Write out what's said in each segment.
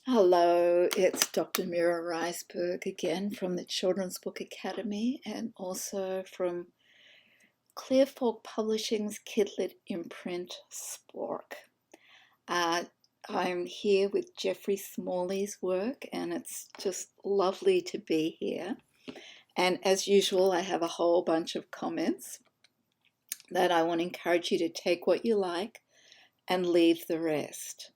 Hello, it's Dr. Mira Reisberg again from the Children's Book Academy and also from Clear Fork Publishing's Kidlit imprint, Spork. Uh, I'm here with Geoffrey Smalley's work, and it's just lovely to be here. And as usual, I have a whole bunch of comments that I want to encourage you to take what you like and leave the rest.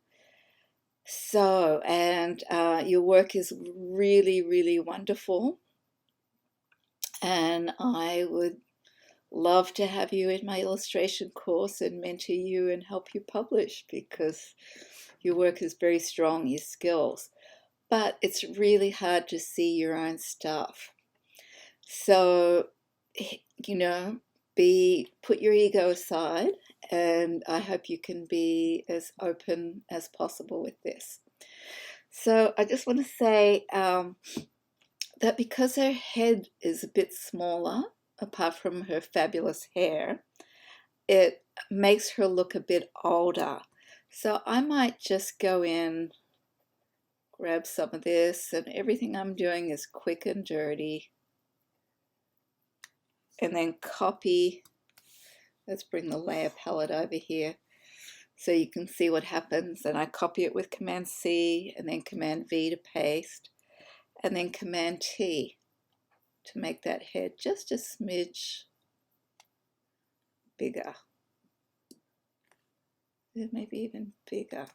So, and your work is really, really wonderful. And I would love to have you in my illustration course and mentor you and help you publish because your work is very strong, your skills. But it's really hard to see your own stuff. So, you know, put your ego aside, and I hope you can be as open as possible with this. So I just want to say that because her head is a bit smaller, apart from her fabulous hair, it makes her look a bit older. So I might just go in, grab some of this, and everything I'm doing is quick and dirty. And then copy. Let's bring the layer palette over here so you can see what happens. And I copy it with Command C and then Command V to paste, and then Command T to make that head just a smidge bigger. Maybe even bigger.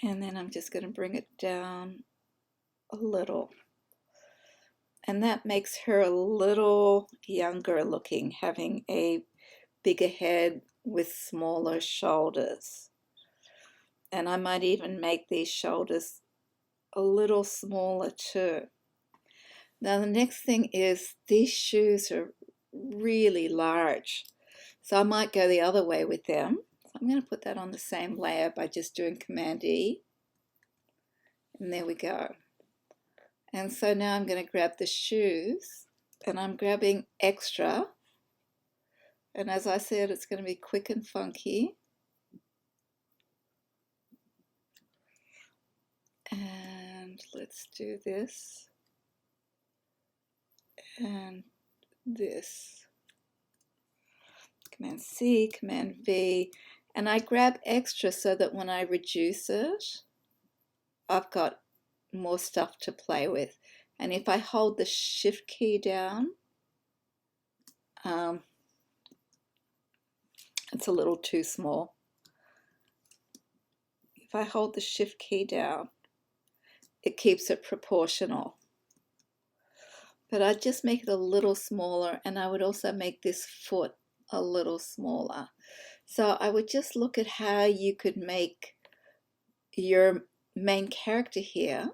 And then I'm just going to bring it down a little. And that makes her a little younger looking, having a bigger head with smaller shoulders. And I might even make these shoulders a little smaller too. Now the next thing is these shoes are really large. So I might go the other way with them. So I'm going to put that on the same layer by just doing Command E. And there we go. And so now I'm going to grab the shoes, and I'm grabbing extra. And as I said, it's going to be quick and funky. And let's do this and this. Command C, Command V. And I grab extra so that when I reduce it, I've got more stuff to play with. And if I hold the Shift key down, it's a little too small. If I hold the Shift key down, it keeps it proportional. But I'd just make it a little smaller, and I would also make this foot a little smaller. So I would just look at how you could make your main character here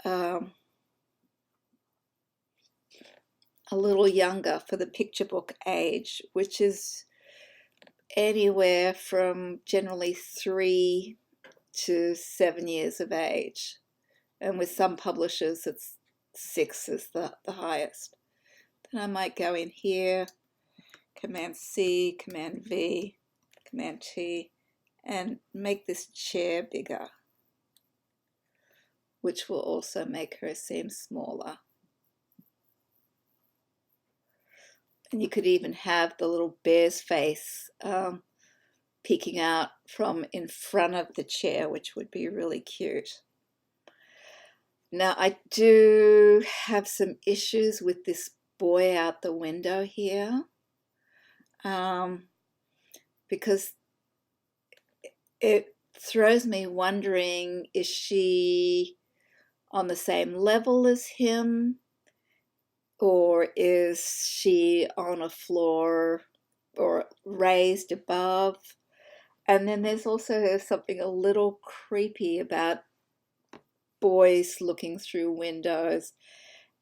a little younger for the picture book age, which is anywhere from generally 3 to 7 years of age. And with some publishers, it's 6 is the highest. Then I might go in here, Command C, Command V, Command T, and make this chair bigger, which will also make her seem smaller. And you could even have the little bear's face peeking out from in front of the chair, which would be really cute. Now, I do have some issues with this boy out the window here because it throws me wondering, is she on the same level as him, or is she on a floor or raised above? And then there's also something a little creepy about boys looking through windows,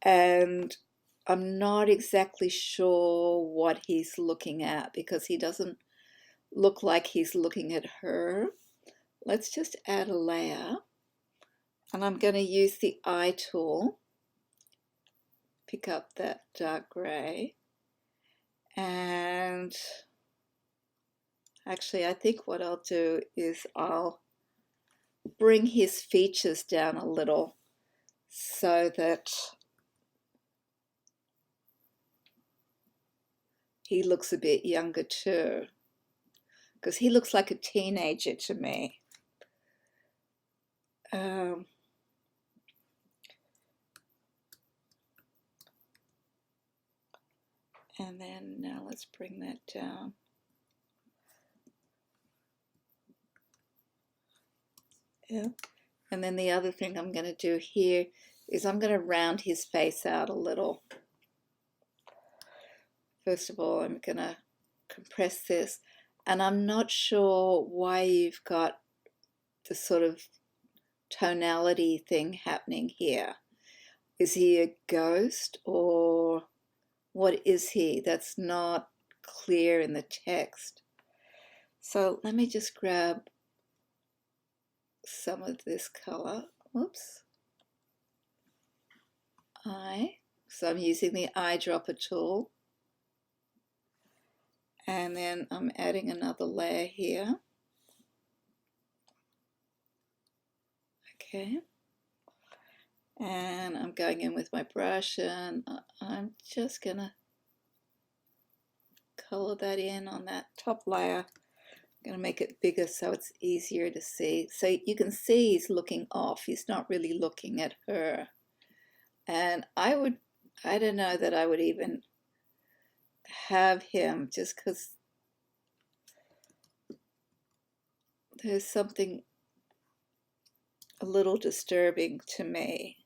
and I'm not exactly sure what he's looking at because he doesn't look like he's looking at her. Let's just add a layer, and I'm going to use the eye tool, pick up that dark gray, and Actually, I think what I'll do is I'll bring his features down a little so that he looks a bit younger too, because he looks like a teenager to me. Um, and then now let's bring that down. Yeah. And then the other thing I'm going to do here is I'm going to round his face out a little. First of all, I'm going to compress this. And I'm not sure why you've got the sort of tonality thing happening here. Is he a ghost or what is he? That's not clear in the text. So let me just grab some of this color. Whoops. So I'm using the eyedropper tool. And then I'm adding another layer here. Okay. And I'm going in with my brush and I'm just gonna color that in on that top layer. I'm gonna make it bigger so it's easier to see. So you can see he's looking off. He's not really looking at her. And I don't know that I would even have him just because there's something a little disturbing to me.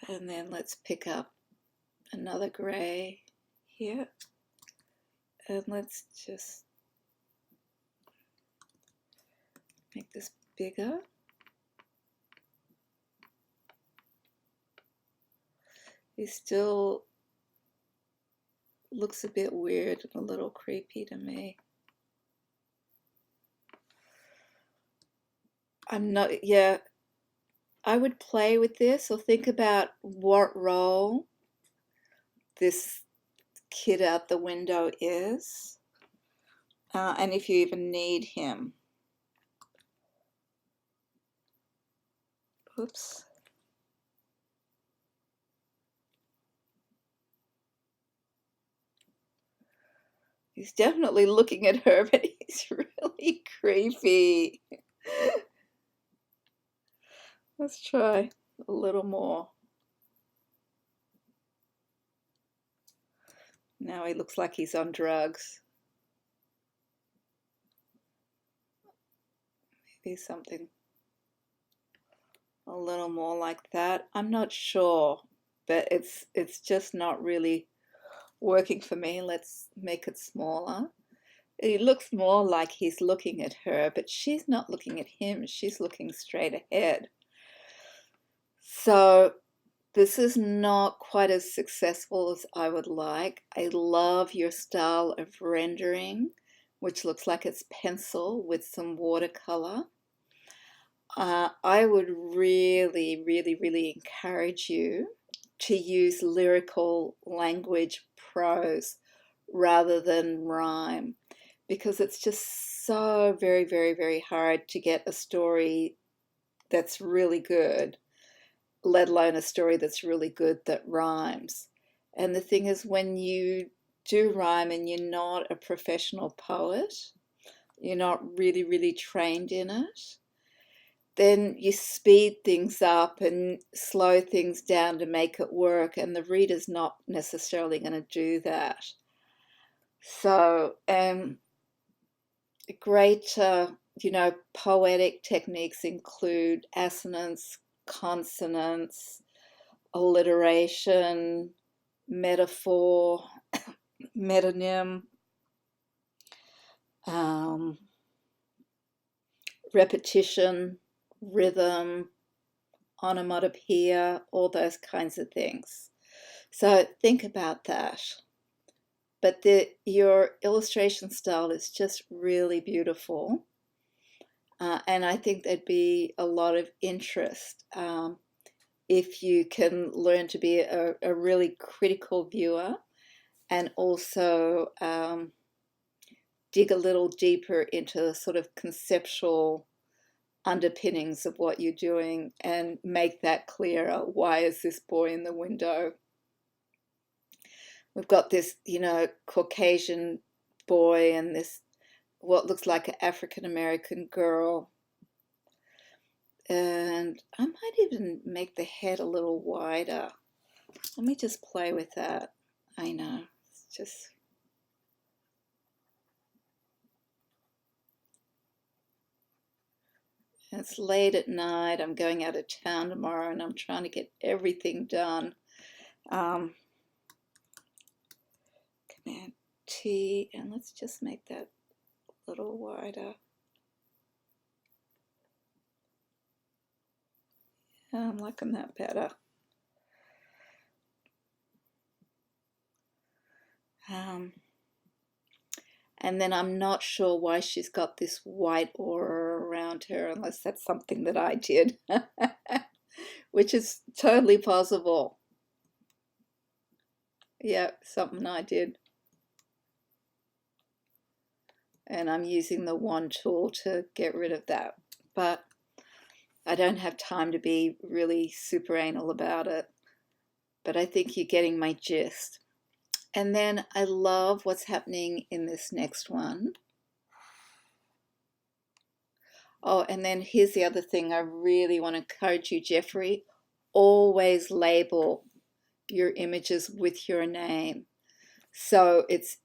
And then let's pick up another gray here. And let's just make this bigger. He still looks a bit weird and a little creepy to me. I would play with this or think about what role this kid out the window is, and if you even need him. Oops. He's definitely looking at her, but he's really creepy. Let's try a little more. Now he looks like he's on drugs. Maybe something a little more like that. I'm not sure, but it's just not really working for me. Let's make it smaller. It looks more like he's looking at her, but she's not looking at him. She's looking straight ahead. So this is not quite as successful as I would like. I love your style of rendering, which looks like it's pencil with some watercolor. I would really, really, really encourage you to use lyrical language prose rather than rhyme, because it's just so very, very, very hard to get a story that's really good, let alone a story that's really good that rhymes. And the thing is, when you do rhyme and you're not a professional poet, you're not really, really trained in it, then you speed things up and slow things down to make it work, and the reader's not necessarily going to do that. So, great, poetic techniques include assonance, consonance, alliteration, metaphor, metonym, repetition, rhythm, onomatopoeia, all those kinds of things. So think about that. But your illustration style is just really beautiful. And I think there'd be a lot of interest if you can learn to be a really critical viewer and also dig a little deeper into the sort of conceptual underpinnings of what you're doing and make that clearer. Why is this boy in the window? We've got this, Caucasian boy and this what looks like an African American girl. And I might even make the head a little wider. Let me just play with that. I know, it's just. It's late at night. I'm going out of town tomorrow and I'm trying to get everything done. Command T, and let's just make that a little wider. Yeah, I'm liking that better. And then I'm not sure why she's got this white aura around her, unless that's something that I did, which is totally possible. Yeah, something I did. And I'm using the wand tool to get rid of that. But I don't have time to be really super anal about it. But I think you're getting my gist. And then I love what's happening in this next one. Oh, and then here's the other thing I really want to encourage you, Geoffrey. Always label your images with your name. So it's,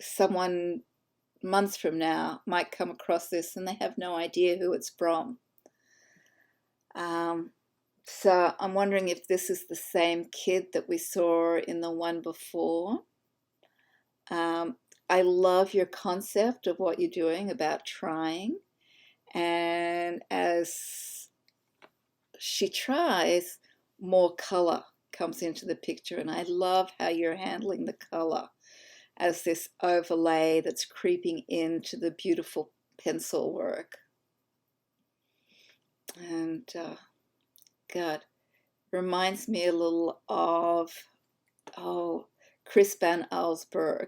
someone months from now might come across this and they have no idea who it's from. So I'm wondering if this is the same kid that we saw in the one before. I love your concept of what you're doing about trying. And as she tries, more color comes into the picture. And I love how you're handling the color as this overlay that's creeping into the beautiful pencil work. And God, reminds me a little of, Chris Van Allsburg,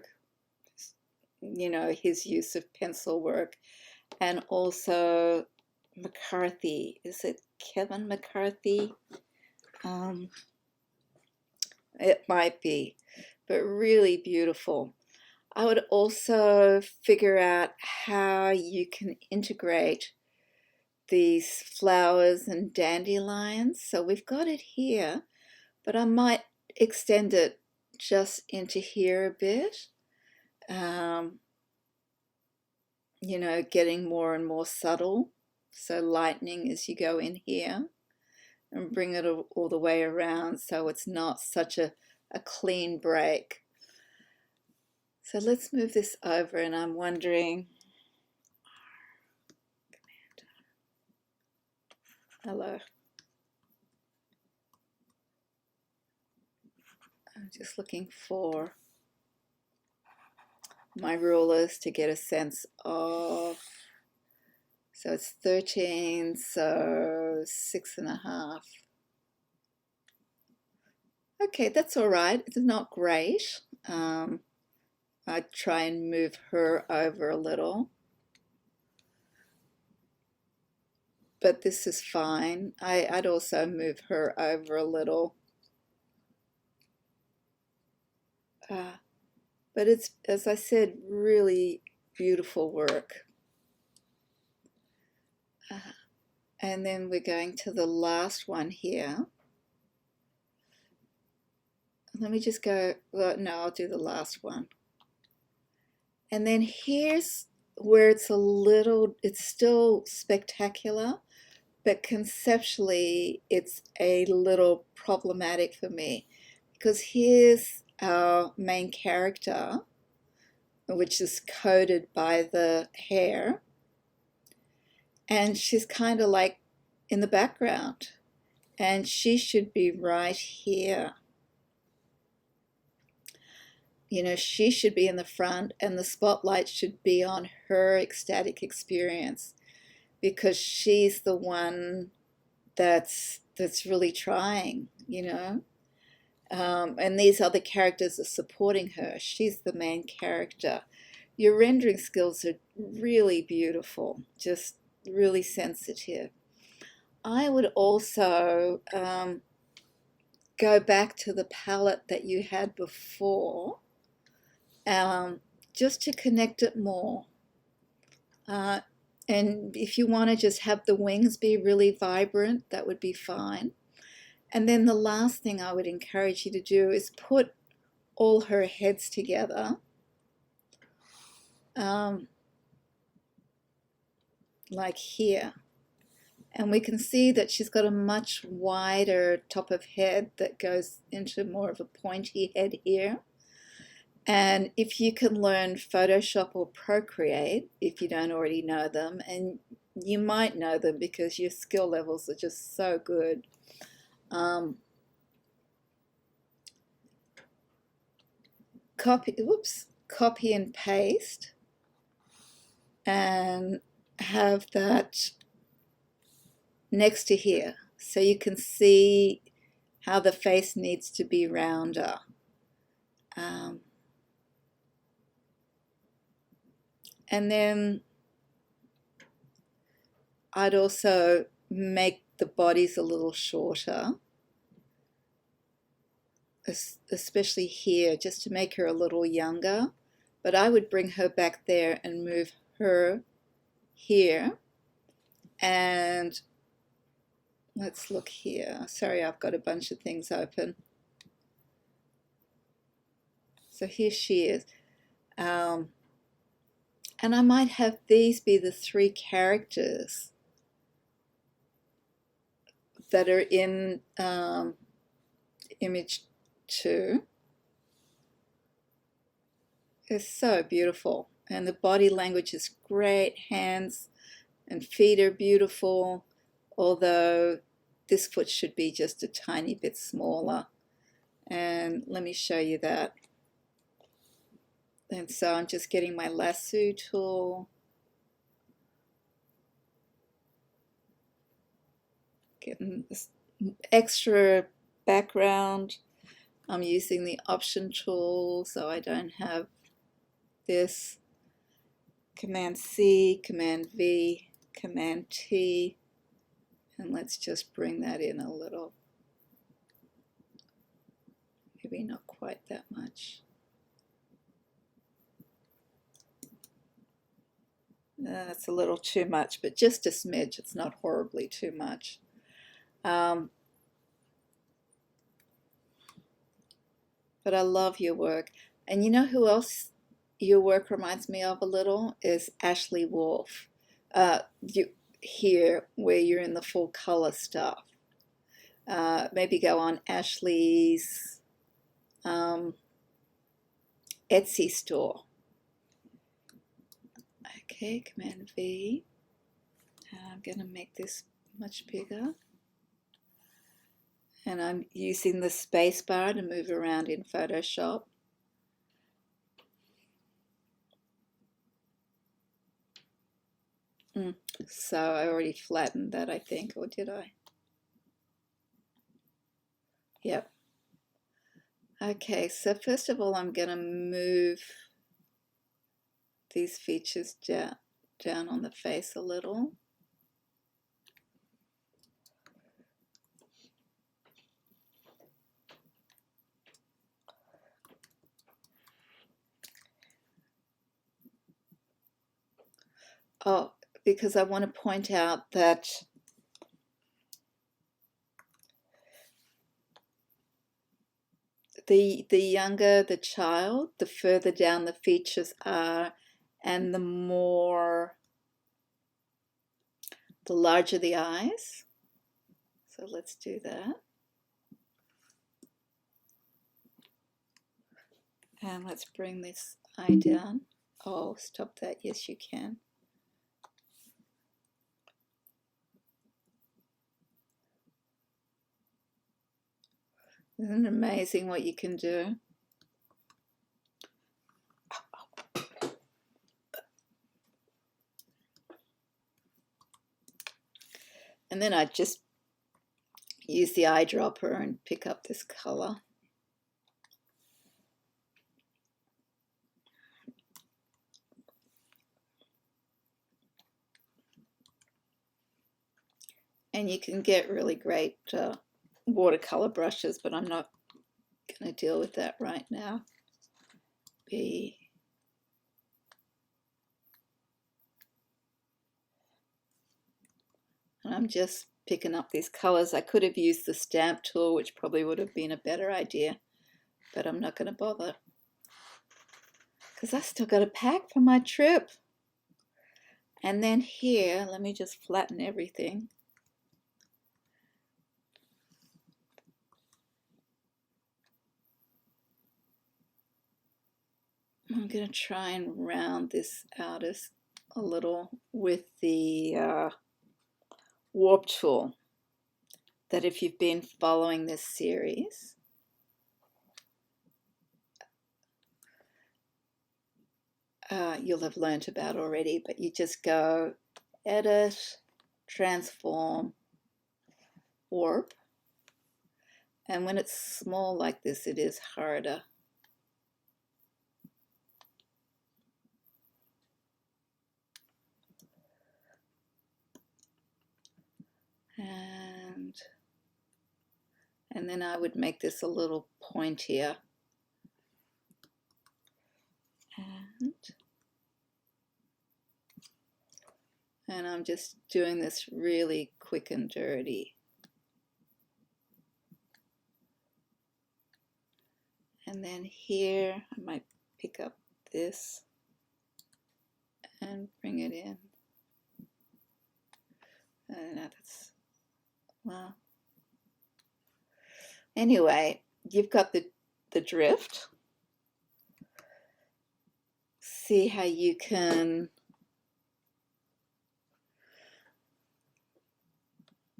his use of pencil work. And also McCarthy. Is it Kevin McCarthy? It might be, but really beautiful. I would also figure out how you can integrate these flowers and dandelions. So we've got it here, but I might extend it just into here a bit. Getting more and more subtle. So lightening as you go in here and bring it all the way around so it's not such a clean break. So let's move this over, and I'm wondering, hello. I'm just looking for my rulers to get a sense of, so it's 13, so 6.5. Okay, that's all right. It's not great. I'd try and move her over a little. But this is fine. I'd also move her over a little. But it's, as I said, really beautiful work. And then we're going to the last one here. Let me just go, well, no, I'll do the last one. And then here's where it's it's still spectacular, but conceptually it's a little problematic for me, because here's our main character, which is coded by the hair, and she's kind of like in the background, and she should be right here. She should be in the front, and the spotlight should be on her ecstatic experience. because she's the one that's really trying, you know. And these other characters are supporting her. She's the main character. Your rendering skills are really beautiful, just really sensitive. I would also go back to the palette that you had before, um, just to connect it more. Uh, and if you want to just have the wings be really vibrant, that would be fine. And then the last thing I would encourage you to do is put all her heads together, um, like here. And we can see that she's got a much wider top of head that goes into more of a pointy head here. And if you can learn Photoshop or Procreate, if you don't already know them, and you might know them because your skill levels are just so good. Copy and paste and have that next to here so you can see how the face needs to be rounder. And then I'd also make the bodies a little shorter, especially here, just to make her a little younger. But I would bring her back there and move her here. And let's look here. Sorry, I've got a bunch of things open. So here she is. And I might have these be the three characters that are in image 2. It's so beautiful. And the body language is great. Hands and feet are beautiful, although this foot should be just a tiny bit smaller. And let me show you that. And so I'm just getting my lasso tool, getting this extra background. I'm using the option tool so I don't have this. Command C, Command V, Command T, and let's just bring that in a little. Maybe not quite that much. That's a little too much, but just a smidge. It's not horribly too much. But I love your work. And you know who else your work reminds me of a little is Ashley Wolf. Here, where you're in the full color stuff. Maybe go on Ashley's Etsy store. Okay, Command V. I'm going to make this much bigger. And I'm using the space bar to move around in Photoshop. So I already flattened that, I think, or did I? Yep. Okay, so first of all, I'm going to move these features down on the face a little. Oh, because I want to point out that the younger the child, the further down the features are, and the larger the eyes. So let's do that. And let's bring this eye down. Oh, stop that. Yes, you can. Isn't it amazing what you can do? And then I just use the eyedropper and pick up this color. And you can get really great watercolor brushes, but I'm not going to deal with that right now. And I'm just picking up these colors. I could have used the stamp tool, which probably would have been a better idea, but I'm not going to bother because I still got to pack for my trip. And then here, let me just flatten everything. I'm going to try and round this out a little with the warp tool that if you've been following this series, you'll have learnt about already, but you just go edit, transform, warp, and when it's small like this, it is harder. And then I would make this a little pointier. And I'm just doing this really quick and dirty. And then here, I might pick up this and bring it in. That's, well. Anyway, you've got the drift. See how you can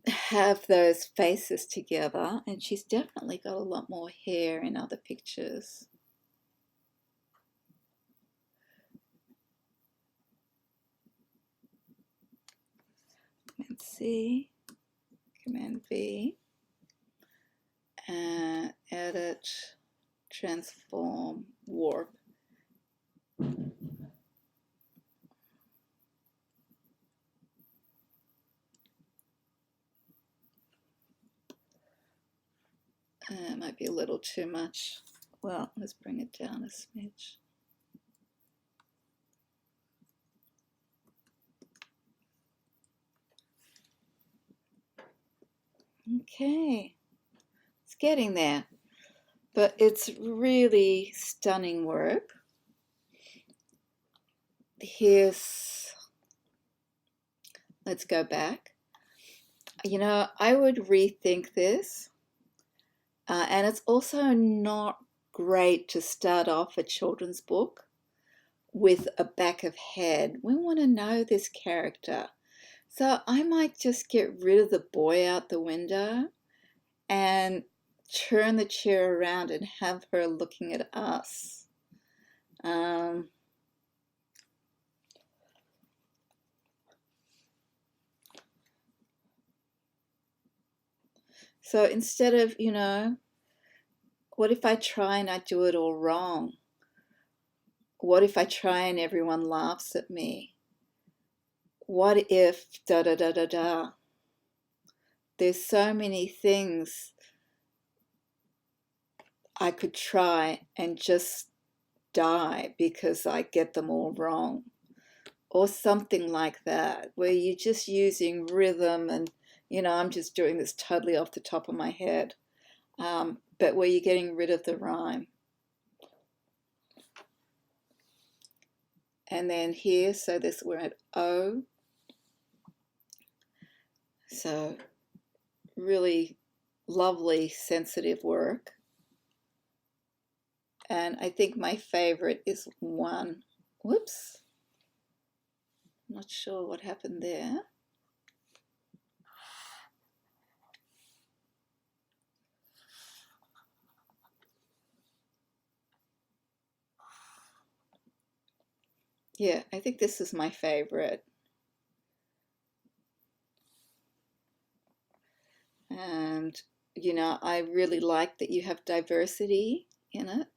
have those faces together, and she's definitely got a lot more hair in other pictures. Command C, Command V, and edit, transform, warp. It might be a little too much. Well, let's bring it down a smidge. Okay, it's getting there, but it's really stunning work. Let's go back. You know, I would rethink this. And it's also not great to start off a children's book with a back of head. We want to know this character. So I might just get rid of the boy out the window and turn the chair around and have her looking at us. So instead of, you know, what if I try and I do it all wrong? What if I try and everyone laughs at me? What if da da da da da? There's so many things I could try and just die because I get them all wrong. Or something like that, where you're just using rhythm and, you know, I'm just doing this totally off the top of my head, but where you're getting rid of the rhyme. And then here, so this, we're at O. So really lovely, sensitive work. And I think my favorite is 1. Whoops. Not sure what happened there. Yeah, I think this is my favorite. you know, I really like that you have diversity in it.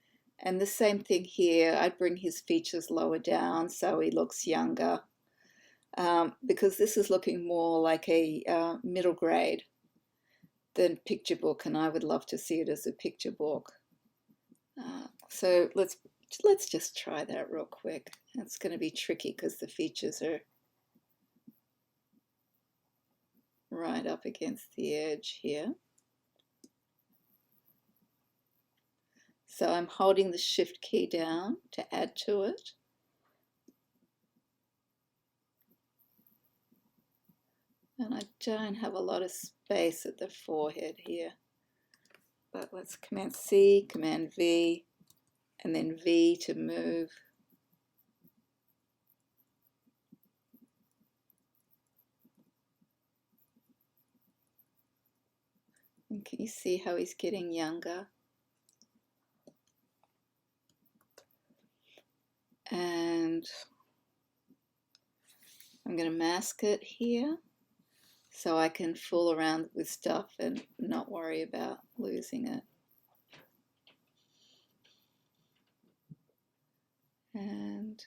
And the same thing here, I bring his features lower down so he looks younger, because this is looking more like a middle grade than picture book, and I would love to see it as a picture book. So let's just try that real quick. It's going to be tricky because the features are right up against the edge here. So I'm holding the shift key down to add to it. And I don't have a lot of space at the forehead here. But let's Command C, Command V, and then V to move. And can you see how he's getting younger? And I'm going to mask it here so I can fool around with stuff and not worry about losing it. And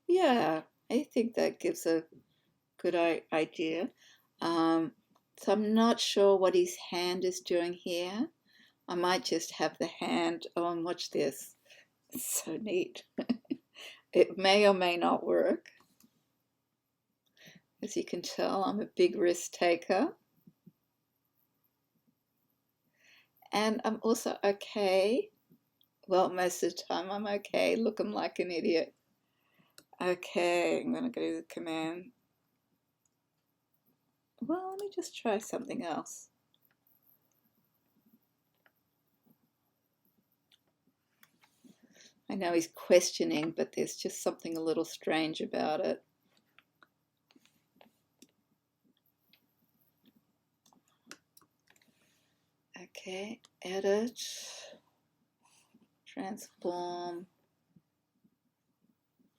yeah, I think that gives a good idea. So I'm not sure what his hand is doing here. I might just have the hand, oh, and watch this. It's so neat. It may or may not work. As you can tell, I'm a big risk taker. And I'm also okay. Well, most of the time I'm okay. Look, I'm like an idiot. Okay, I'm going to go to the command. Well, let me just try something else. I know he's questioning, but there's just something a little strange about it. Okay, edit, transform,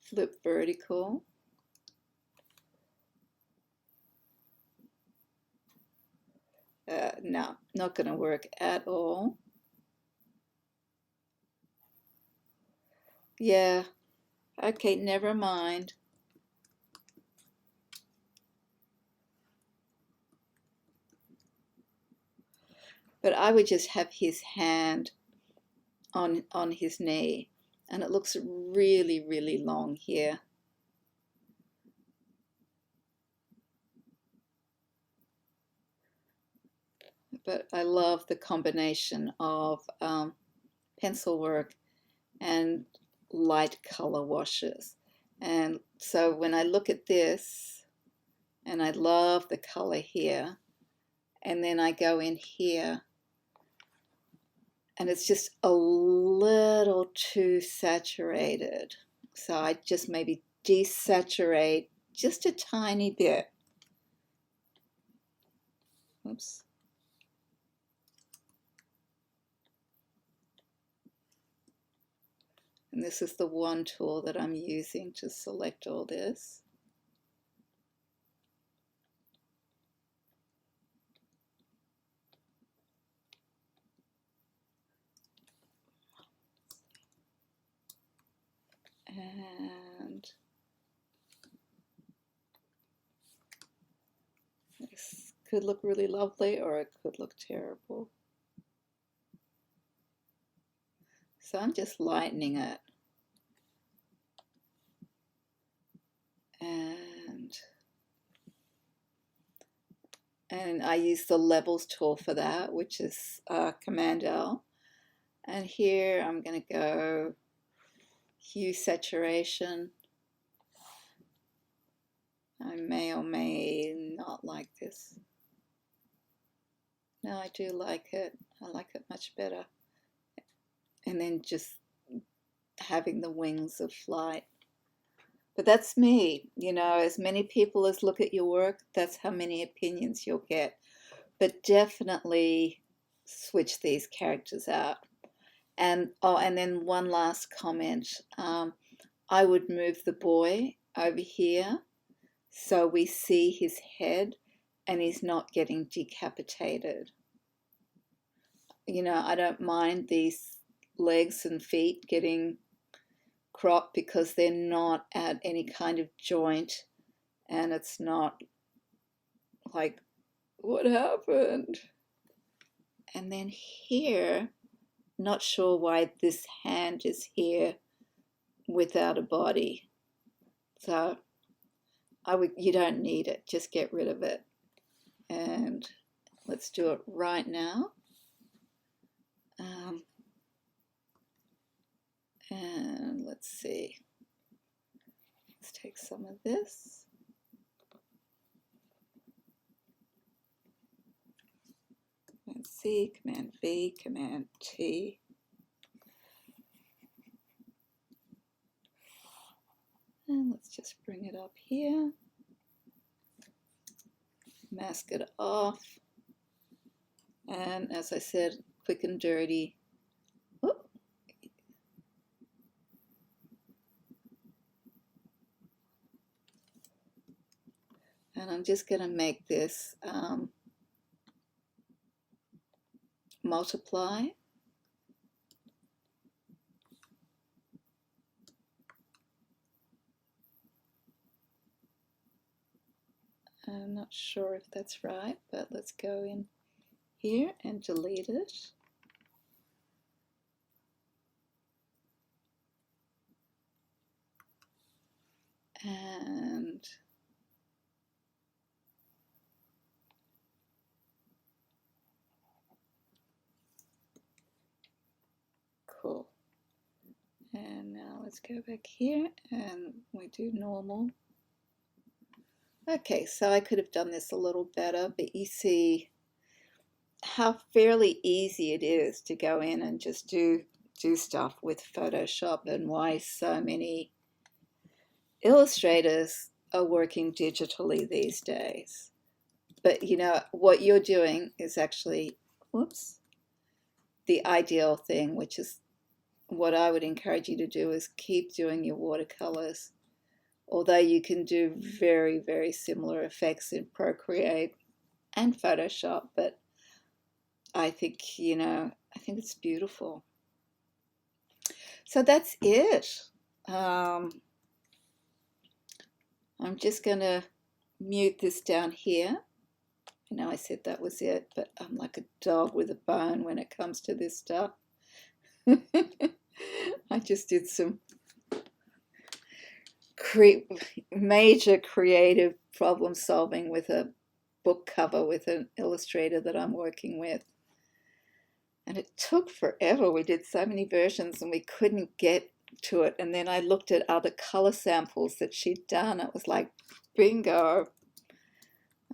flip vertical. No, not going to work at all. Yeah, okay, never mind. But I would just have his hand on his knee, and it looks really, really long here. But I love the combination of pencil work and light color washes. And so when I look at this, and I love the color here, and then I go in here, and it's just a little too saturated. So I just maybe desaturate just a tiny bit. Oops. And this is the one tool that I'm using to select all this. And this could look really lovely, or it could look terrible. So I'm just lightening it. And I use the levels tool for that, which is Command L. And here I'm going to go hue saturation. I may or may not like this. No, I do like it. I like it much better. And then just having the wings of flight. But that's me, you know, as many people as look at your work, that's how many opinions you'll get. But definitely switch these characters out. And oh, and then one last comment. I would move the boy over here so we see his head and he's not getting decapitated. You know, I don't mind these legs and feet getting cropped because they're not at any kind of joint, and it's not like, what happened? And then here, not sure why this hand is here without a body. So you don't need it, just get rid of it. And let's do it right now. And let's see, let's take some of this. Command C, Command V, Command T. And let's just bring it up here. Mask it off. And as I said, quick and dirty. Whoop. And I'm just going to make this multiply. I'm not sure if that's right, but let's go in here and delete it. And cool. And now let's go back here and we do normal. Okay, so I could have done this a little better, but you see how fairly easy it is to go in and just do stuff with Photoshop, and why so many illustrators are working digitally these days. But you know, what you're doing is actually, whoops, the ideal thing, which is what I would encourage you to do, is keep doing your watercolors. Although you can do very, very similar effects in Procreate and Photoshop, but I think, you know, I think it's beautiful. So that's it. I'm just going to mute this down here. I know I said that was it, but I'm like a dog with a bone when it comes to this stuff. I just did some major creative problem solving with a book cover with an illustrator that I'm working with. And it took forever. We did so many versions and we couldn't get to it. And then I looked at other color samples that she'd done. It was like, bingo.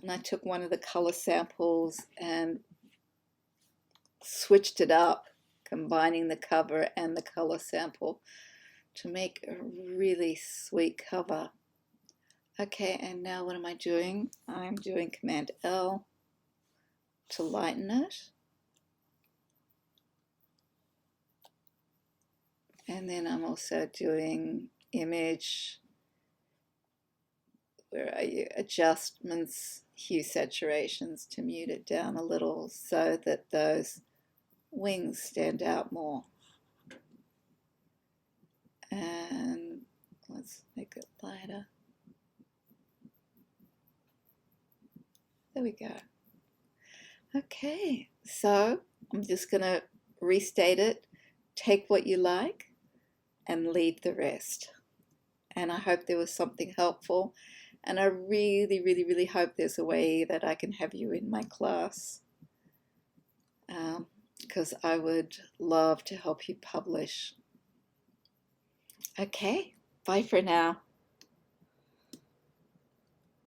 And I took one of the color samples and switched it up, combining the cover and the color sample to make a really sweet cover. Okay, and now what am I doing? I'm doing Command L to lighten it. And then I'm also doing image, where are you? Adjustments, hue saturations to mute it down a little so that those wings stand out more. And let's make it lighter. There we go. Okay, so I'm just going to restate it. Take what you like and leave the rest. And I hope there was something helpful. And I really, really, really hope there's a way that I can have you in my class, because I would love to help you publish. Okay, bye for now.